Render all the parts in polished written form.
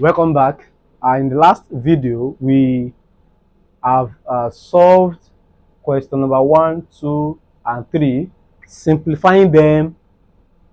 Welcome back. In the last video, we have solved question number 1, 2, and 3, simplifying them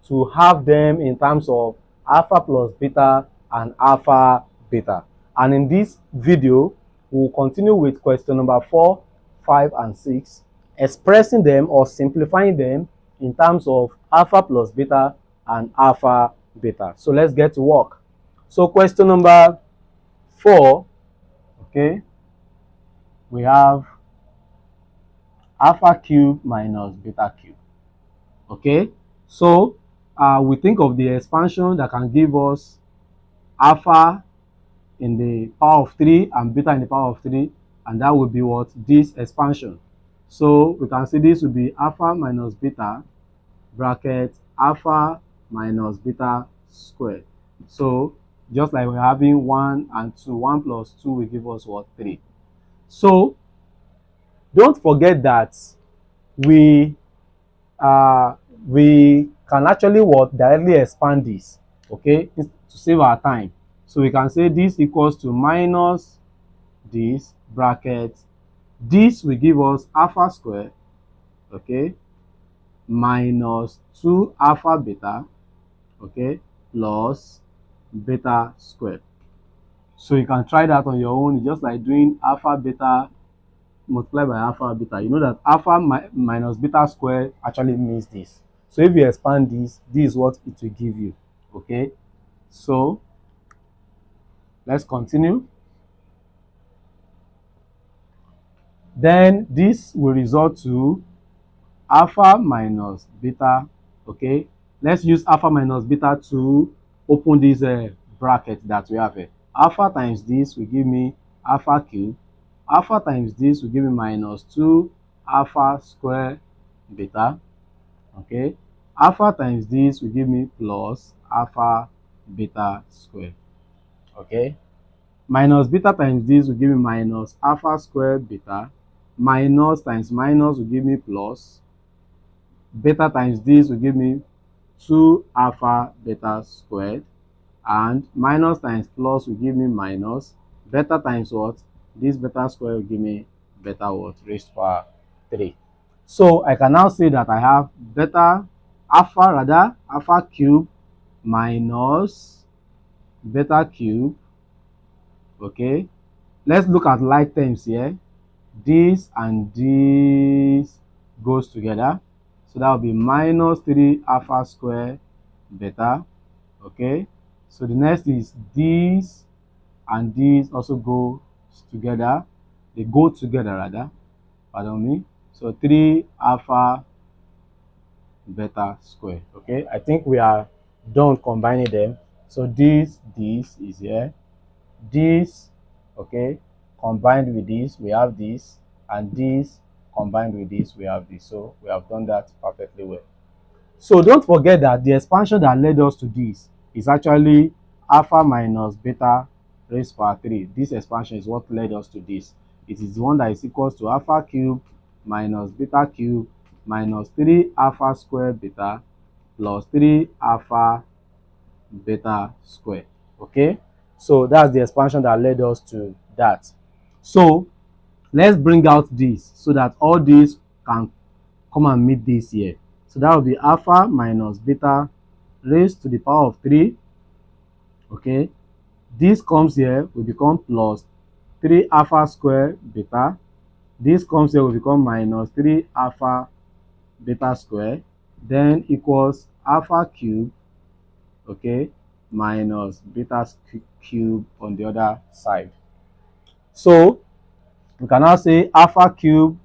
to have them in terms of alpha plus beta and alpha beta. And in this video, we'll continue with question number 4, 5, and 6, expressing them or simplifying them in terms of alpha plus beta and alpha beta. So let's get to work. So question number 4, okay, we have alpha cube minus beta cube. Okay, so we think of the expansion that can give us alpha in the power of 3 and beta in the power of 3, and that would be what? This expansion. So we can say this would be alpha minus beta bracket alpha minus beta squared. So just like we're having 1 and 2, 1 plus 2 will give us what? 3. So don't forget that we uh, we can actually what directly expand this, okay, to save our time. So we can say this equals to minus this bracket, this will give us alpha square, okay, minus 2 alpha beta, okay, plus beta square. So you can try that on your own. It's just like doing alpha beta multiplied by alpha beta. You know that alpha minus beta square actually means this. So if you expand this is what it will give you. Okay, so let's continue. Then this will result to alpha minus beta. Okay, let's use alpha minus beta to open this bracket that we have here. Alpha times this will give me alpha cube. Alpha times this will give me minus 2 alpha square beta. Okay, alpha times this will give me plus alpha beta square. Okay, minus beta times this will give me minus alpha square beta, minus times minus will give me plus, beta times this will give me 2 alpha beta squared, and minus times plus will give me minus, beta times what? This beta square will give me beta what? Raised to power 3. So I can now say that I have alpha cube minus beta cube. Okay, let's look at like terms here. This and this goes together, so that will be minus 3 alpha square beta. Okay, so the next is this and this also go together, they go together rather, pardon me. So 3 alpha beta square. Okay, I think we are done combining them. So this is here, this, okay, combined with this we have this, and this combined with this we have this. So we have done that perfectly well. So don't forget that the expansion that led us to this is actually alpha minus beta raised to power 3. This expansion is what led us to this. It is the one that is equals to alpha cube minus beta cube minus 3 alpha square beta plus 3 alpha beta square. Okay, so that's the expansion that led us to that. So let's bring out this so that all these can come and meet this here. So that will be alpha minus beta raised to the power of 3. Okay, this comes here will become plus 3 alpha square beta. This comes here will become minus 3 alpha beta square, then equals alpha cube, okay, minus beta cube on the other side. So we can now say alpha cube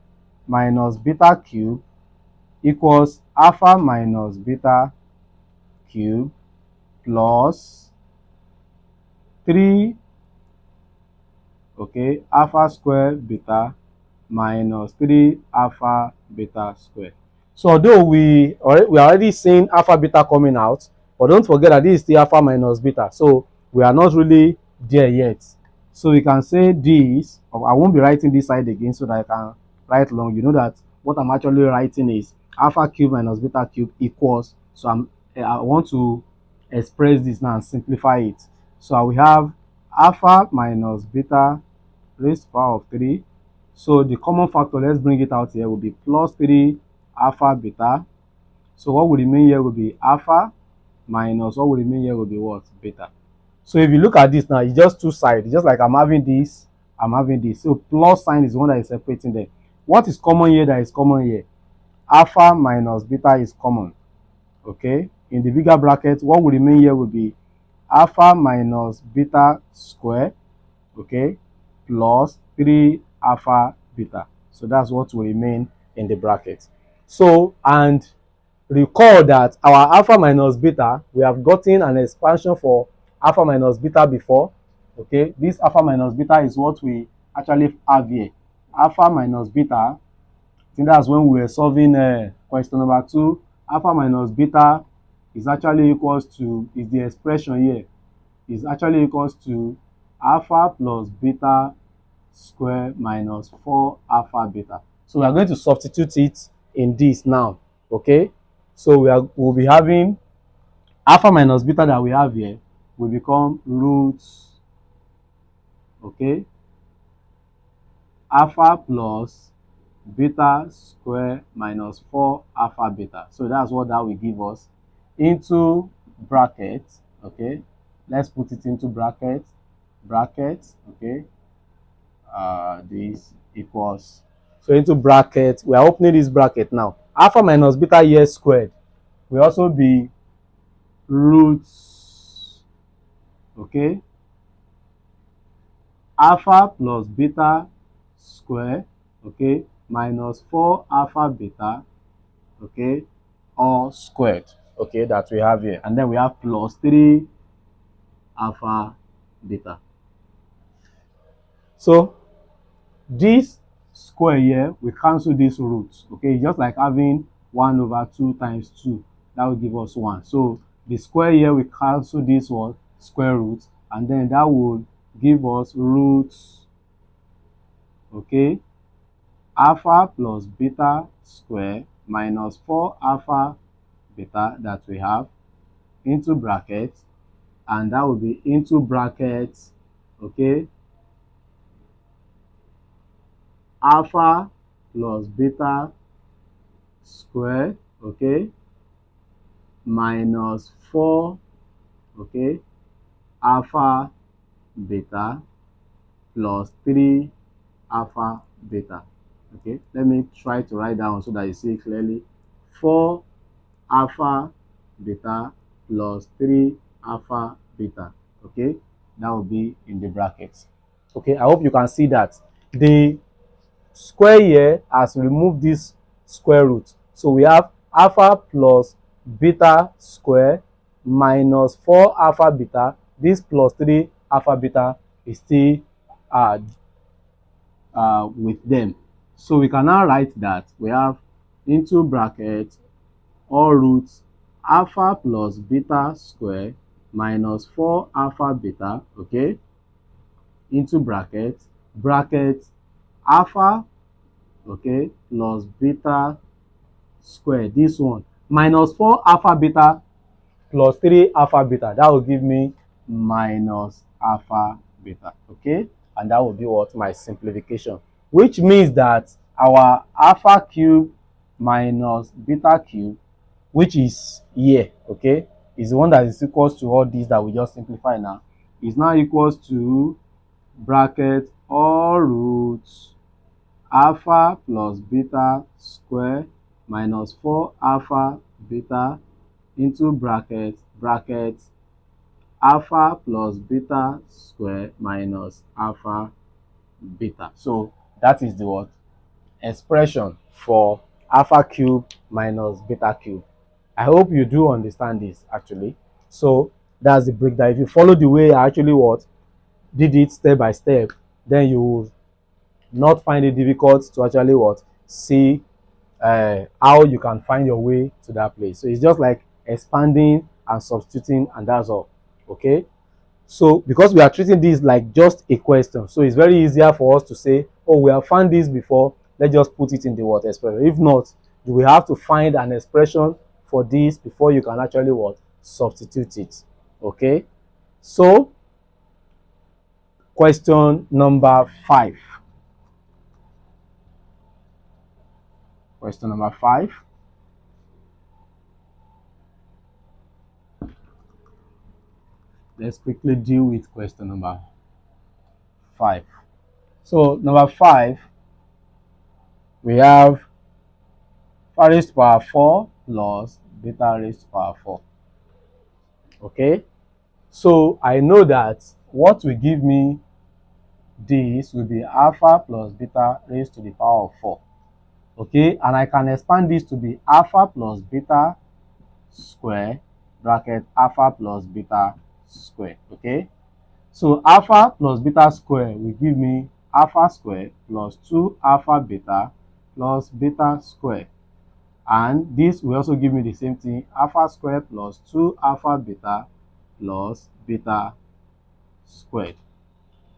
minus beta cube equals alpha minus beta cube plus 3, okay, alpha square beta minus 3 alpha beta square. So although we are already seeing alpha beta coming out, but don't forget that this is the alpha minus beta, so we are not really there yet. So we can say this, I won't be writing this side again so that I can write long. You know that what I'm actually writing is alpha cube minus beta cube equals, so I want to express this now and simplify it. So I will have alpha minus beta raised to the power of 3. So the common factor, let's bring it out here, will be plus 3 alpha beta. So what will remain here will be alpha minus what will remain here will be what? Beta. So if you look at this now, it's just two sides. It's just like I'm having this, I'm having this. So plus sign is the one that is separating them. What is common here that is common here? Alpha minus beta is common. Okay. In the bigger bracket, what will remain here will be alpha minus beta square, okay, plus 3 alpha beta. So that's what will remain in the bracket. So, and recall that our alpha minus beta, we have gotten an expansion for alpha minus beta before. Okay, this alpha minus beta is what we actually have here. Alpha minus beta, I think that's when we were solving question number 2. Alpha minus beta is actually equals to, is the expression here, is actually equals to alpha plus beta square minus 4 alpha beta. So we are going to substitute it in this now. Okay, so we'll be having alpha minus beta that we have here will become root, okay, alpha plus beta square minus 4 alpha beta. So that's what that will give us into bracket. Okay, let's put it into bracket, okay, this equals, so into bracket, we are opening this bracket now. Alpha minus beta here squared will also be roots, okay, alpha plus beta square, okay, minus 4 alpha beta, okay, all squared, okay, that we have here, and then we have plus 3 alpha beta. So this square here, we cancel this root, okay, just like having 1 over 2 times 2, that will give us 1. So the square here, we cancel this one, square root, and then that would give us roots, okay, alpha plus beta square minus 4 alpha beta that we have into bracket, and that will be into bracket, okay, alpha plus beta square, okay, minus 4, okay, alpha beta plus 3 alpha beta. Okay, let me try to write down so that you see clearly. 4 alpha beta plus 3 alpha beta. Okay, that will be in the brackets. Okay, I hope you can see that the square here has removed this square root. So we have alpha plus beta square minus 4 alpha beta. This plus 3 alpha beta is still with them. So we can now write that we have into bracket all roots alpha plus beta square minus 4 alpha beta, okay, into bracket alpha, okay, plus beta square, this one, minus 4 alpha beta plus 3 alpha beta. That will give me minus alpha beta, okay, and that will be what? My simplification, which means that our alpha cube minus beta cube, which is here, okay, is the one that is equals to all these that we just simplify now, is now equals to bracket all roots alpha plus beta square minus 4 alpha beta into bracket alpha plus beta square minus alpha beta. So that is the what? Expression for alpha cube minus beta cube. I hope you do understand this actually. So that's the breakdown. If you follow the way I actually what did it step by step, then you will not find it difficult to actually what see how you can find your way to that place. So it's just like expanding and substituting, and that's all. Okay, so because we are treating this like just a question, so it's very easier for us to say, oh, we have found this before, let's just put it in the what expression. If not, you will have to find an expression for this before you can actually what substitute it. Okay, so question number 5. Question number 5. Let's quickly deal with question number 5. So number 5, we have alpha raised to power 4 plus beta raised to power 4. Okay, so I know that what will give me this will be alpha plus beta raised to the power of 4. Okay, and I can expand this to be alpha plus beta square bracket alpha plus beta square. Okay, so alpha plus beta square will give me alpha square plus 2 alpha beta plus beta square, and this will also give me the same thing, alpha square plus 2 alpha beta plus beta squared.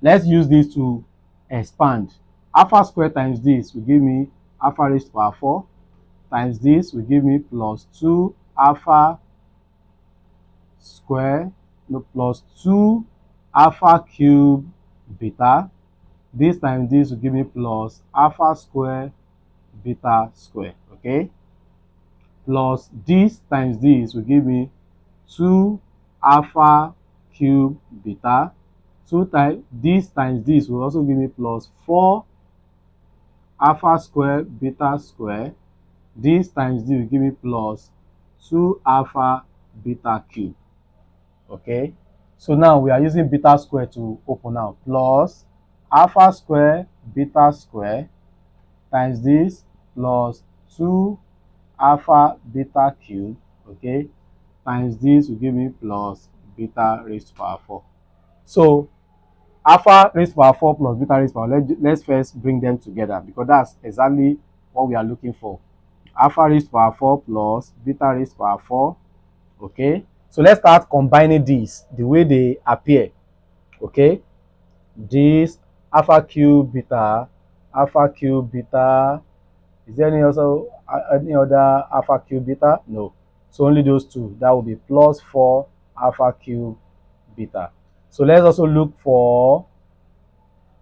Let's use this to expand. Alpha squared times this will give me alpha raised to power 4 times this will give me plus 2 alpha square, no, plus 2 alpha cube beta. This times this will give me plus alpha square beta square. Okay, plus this times this will give me 2 alpha cube beta. 2 times this will also give me plus 4 alpha square beta square. This times this will give me plus 2 alpha beta cube. Okay, so now we are using beta square to open out, plus alpha square beta square times this plus 2 alpha beta cube. Okay, times this will give me plus beta raised to power 4. So alpha raised to power 4 plus beta raised to power, let's first bring them together because that's exactly what we are looking for. Alpha raised to power 4 plus beta raised to power 4. Okay, so let's start combining these the way they appear. Okay, this alpha cube beta, is there any other alpha cube beta? No, so only those two. That will be plus 4 alpha cube beta. So let's also look for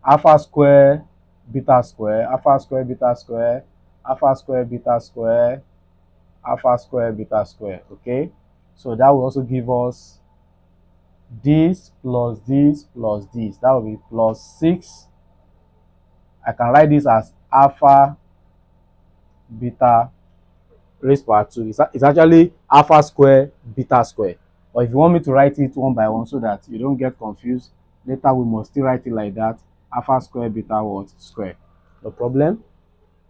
alpha square beta square, alpha square beta square, alpha square beta square, alpha square beta square. Okay, so that will also give us this plus this plus this. That will be plus 6. I can write this as alpha beta raised to power 2. It's actually alpha square beta square. Or if you want me to write it one by one so that you don't get confused, later we must still write it like that. Alpha square beta what square. No problem.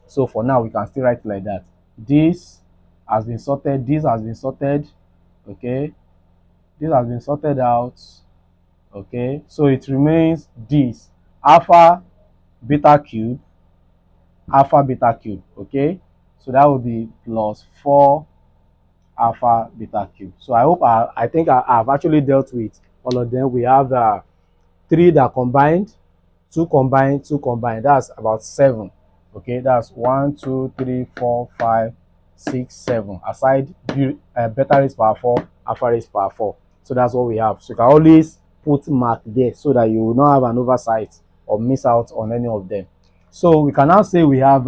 So for now, we can still write it like that. This has been sorted. This has been sorted. Okay. This has been sorted out. Okay. So it remains this alpha beta cube, alpha beta cube. Okay. So that will be plus 4 alpha beta cube. So I think I've actually dealt with all of them. We have 3 that combined, 2 combined, 2 combined. That's about 7. Okay, that's 1, 2, 3, 4, 5, 6, 7. Aside beta raised power 4, alpha raised power 4. So that's what we have. So you can always put mark there so that you will not have an oversight or miss out on any of them. So we can now say we have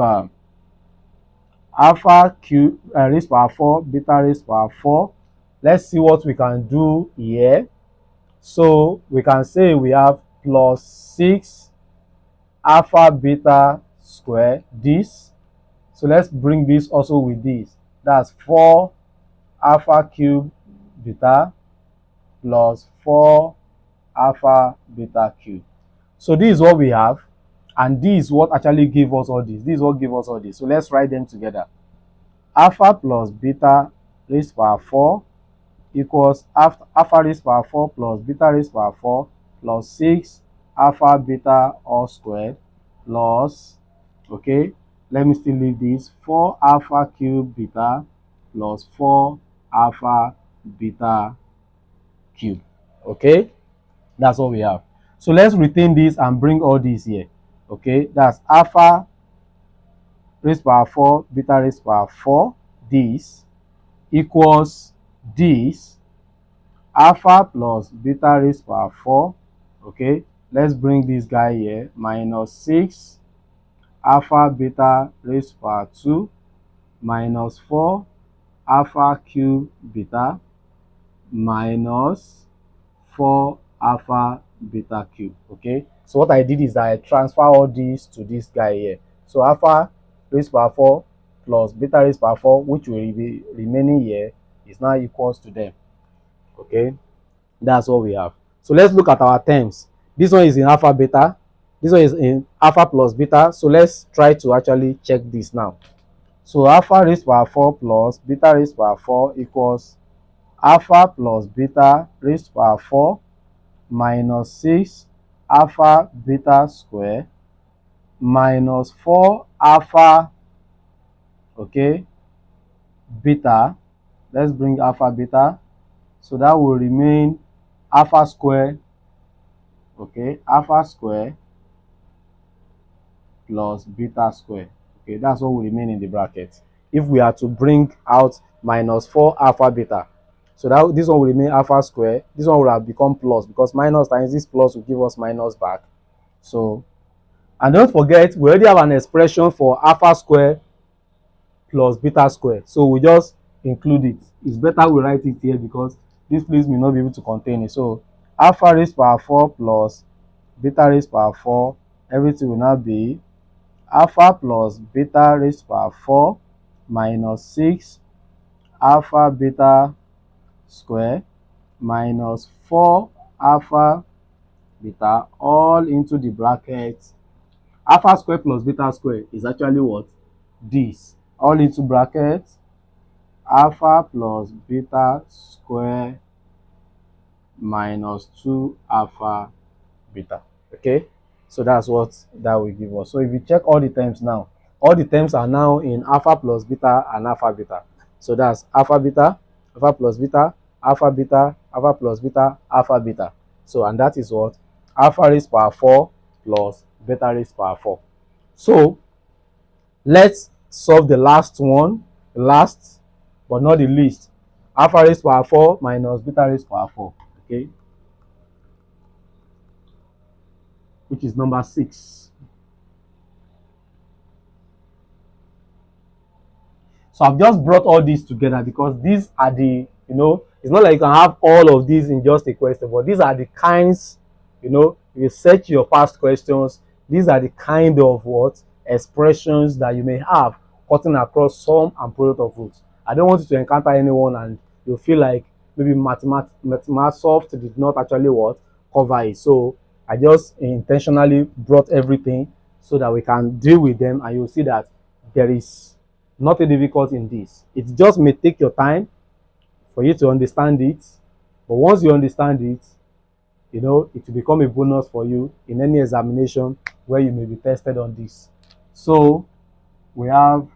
alpha cube raised power 4, beta raised power 4. Let's see what we can do here. So we can say we have plus 6 alpha beta square this. So let's bring this also with this. That's 4 alpha cube beta plus 4 alpha beta cube. So this is what we have, and this is what actually gave us all this. This is what gave us all this. So let's write them together. Alpha plus beta raised to power 4 equals alpha raised to power 4 plus beta raised to power 4 plus 6 alpha beta all squared plus, okay, let me still leave this, 4 alpha cube beta plus 4 alpha beta cube. Okay, that's what we have. So let's retain this and bring all these here. Okay, that's alpha raised to power 4 beta raised to power 4 this equals this alpha plus beta raised to power 4, okay, let's bring this guy here, minus 6 alpha beta raised to power 2 minus 4 alpha cube beta minus 4 alpha beta cube. Okay, so what I did is that I transfer all these to this guy here. So alpha raised to power 4 plus beta raised to power 4, which will be remaining here, is now equals to them. Okay, that's what we have. So let's look at our terms. This one is in alpha beta, this one is in alpha plus beta. So let's try to actually check this now. So alpha raised to power 4 plus beta raised to power 4 equals alpha plus beta raised to power 4 minus 6 alpha beta square minus 4 alpha, okay, beta. Let's bring alpha beta. So that will remain alpha square, okay, alpha square plus beta square. Okay, that's what will remain in the bracket. If we are to bring out minus 4 alpha beta, so that this one will remain alpha square. This one will have become plus because minus times this plus will give us minus back. So, and don't forget, we already have an expression for alpha square plus beta square. So we just include it. It's better we write it here because this place may not be able to contain it. So alpha raised to power 4 plus beta raised to power 4, everything will now be alpha plus beta raised to power 4 minus 6 alpha beta square minus 4 alpha beta all into the bracket. Alpha square plus beta square is actually what? This. All into bracket alpha plus beta square minus 2 alpha beta. Okay, so that's what that will give us. So if you check all the terms now, all the terms are now in alpha plus beta and alpha beta. So that's alpha beta, alpha plus beta, alpha beta, alpha plus beta, alpha beta. So, and that is what? Alpha raised to power 4 plus beta raised to power 4. So let's solve the last one, last but not the least. Alpha raised to power 4 minus beta raised to power 4. Okay, which is number 6. So I've just brought all these together because these are the, it's not like you can have all of these in just a question, but these are the kinds, if you search your past questions, these are the kind of what expressions that you may have cutting across sum and product of roots. I don't want you to encounter anyone and you feel like maybe Mathsoft did not actually what cover it. So I just intentionally brought everything so that we can deal with them, and you'll see that there is nothing difficult in this. It just may take your time for you to understand it, but once you understand it, it will become a bonus for you in any examination where you may be tested on this. So we have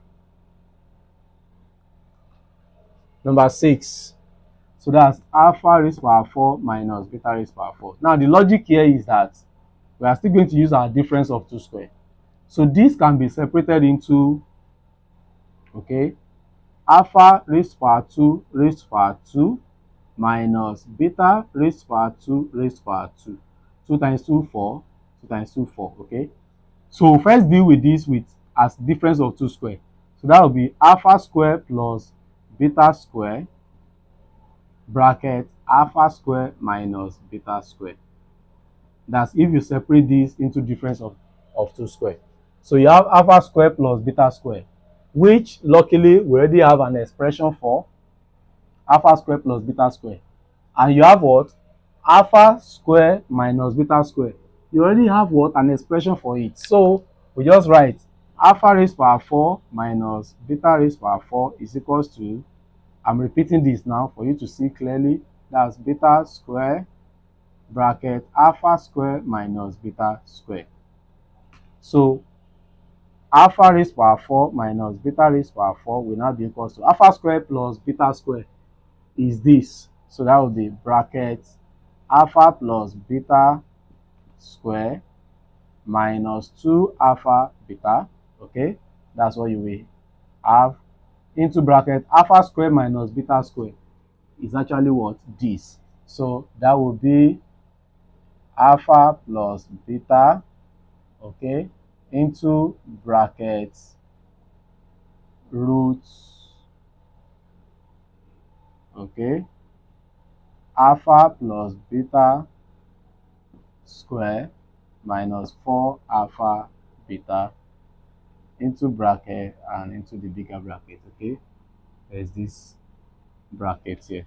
number 6. So that's alpha raised to power 4 minus beta raised to power 4. Now the logic here is that we are still going to use our difference of 2 square. So this can be separated into, okay, alpha raised to power 2 raised to power 2 minus beta raised to power 2 raised to power 2. 2 times 2, 4. 2 times 2, 4. Okay. So we'll first deal with this with as difference of 2 square. So that will be alpha square plus beta square bracket alpha square minus beta square. That's if you separate this into difference of 2 square. So you have alpha square plus beta square, which luckily we already have an expression for alpha square plus beta square. And you have what? Alpha square minus beta square. You already have what? An expression for it. So we just write alpha raised to power 4 minus beta raised to power 4 is equals to, I'm repeating this now for you to see clearly, that's beta square bracket alpha square minus beta square. So alpha raised to power 4 minus beta raised to power 4 will now be equals to alpha square plus beta square is this. So that will be bracket alpha plus beta square minus 2 alpha beta. Okay, that's what you will have into bracket alpha square minus beta square is actually what? This. So that will be alpha plus beta, okay, into brackets root, okay, alpha plus beta square minus 4 alpha beta into bracket and into the bigger bracket, okay. There's this bracket here.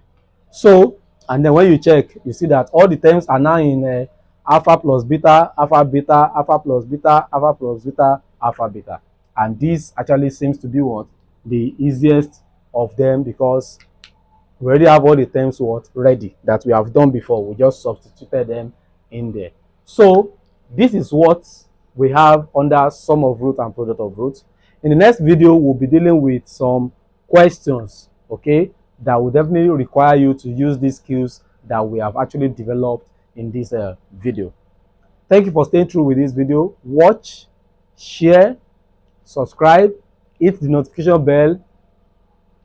So, and then when you check, you see that all the terms are now in alpha plus beta, alpha beta, alpha plus beta, alpha plus beta, alpha beta. And this actually seems to be what? The easiest of them, because we already have all the terms what ready that we have done before. We just substituted them in there. So this is what we have under sum of root and product of root. In the next video, we'll be dealing with some questions, okay, that will definitely require you to use these skills that we have actually developed in this video. Thank you for staying through with this video. Watch, share, subscribe, hit the notification bell.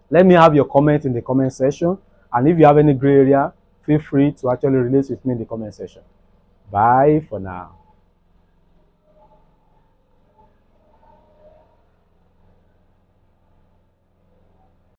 Let me have your comment in the comment section. And if you have any gray area, feel free to actually relate with me in the comment section. Bye for now.